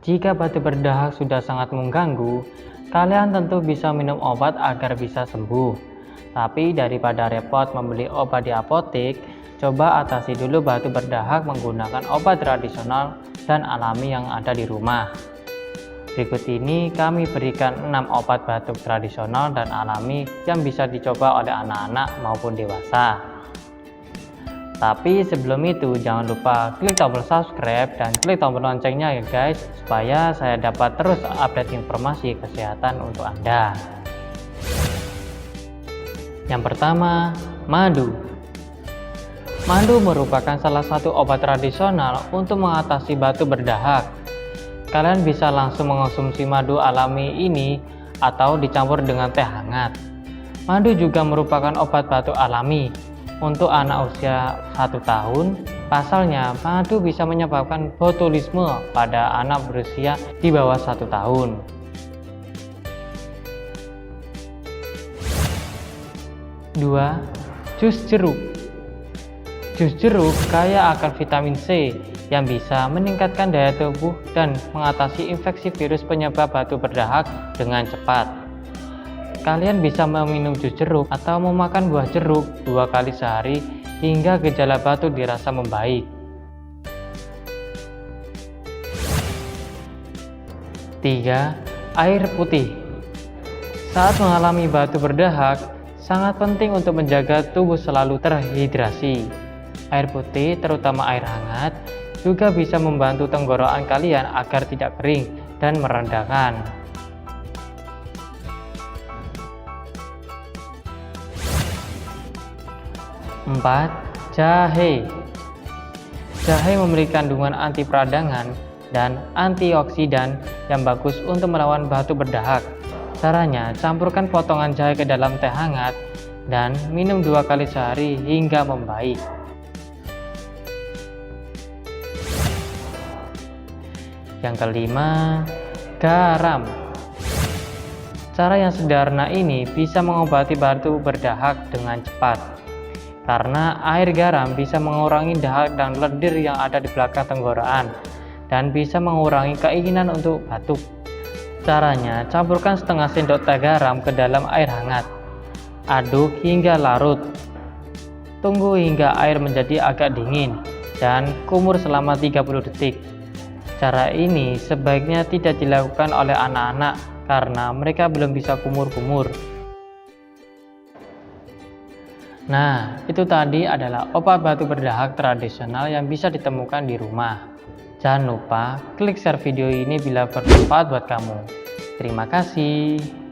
Jika batu berdahak sudah sangat mengganggu, kalian tentu bisa minum obat agar bisa sembuh. Tapi daripada repot membeli obat di apotek, coba atasi dulu batu berdahak menggunakan obat tradisional dan alami yang ada di rumah. Berikut ini kami berikan 6 obat batuk tradisional dan alami yang bisa dicoba oleh anak-anak maupun dewasa. Tapi sebelum itu jangan lupa klik tombol subscribe dan klik tombol loncengnya ya guys, supaya saya dapat terus update informasi kesehatan untuk Anda. Yang pertama, madu. Madu merupakan salah satu obat tradisional untuk mengatasi batu berdahak. Kalian bisa langsung mengonsumsi madu alami ini atau dicampur dengan teh hangat. Madu juga merupakan obat batuk alami. Untuk anak usia 1 tahun, pasalnya madu bisa menyebabkan botulisme pada anak berusia di bawah 1 tahun. Dua, jus jeruk. Jus jeruk kaya akan vitamin C yang bisa meningkatkan daya tubuh dan mengatasi infeksi virus penyebab batu berdahak dengan cepat. Kalian bisa meminum jus jeruk atau memakan buah jeruk 2 kali sehari hingga gejala batuk dirasa membaik. 3. Air putih. Saat mengalami batu berdahak, sangat penting untuk menjaga tubuh selalu terhidrasi. Air putih, terutama air hangat, juga bisa membantu tenggorokan kalian agar tidak kering dan meredakan. 4. Jahe. Jahe memiliki kandungan anti peradangan dan antioksidan yang bagus untuk melawan batu berdahak. Caranya, campurkan potongan jahe ke dalam teh hangat dan minum 2 kali sehari hingga membaik. Yang kelima, garam. Cara yang sederhana ini bisa mengobati batu berdahak dengan cepat. Karena air garam bisa mengurangi dahak dan lendir yang ada di belakang tenggorokan dan bisa mengurangi keinginan untuk batuk. Caranya, campurkan setengah sendok teh garam ke dalam air hangat. Aduk hingga larut. Tunggu hingga air menjadi agak dingin dan kumur selama 30 detik. Cara ini sebaiknya tidak dilakukan oleh anak-anak karena mereka belum bisa kumur-kumur. Nah, itu tadi adalah obat batu berdahak tradisional yang bisa ditemukan di rumah. Jangan lupa klik share video ini bila bermanfaat buat kamu. Terima kasih.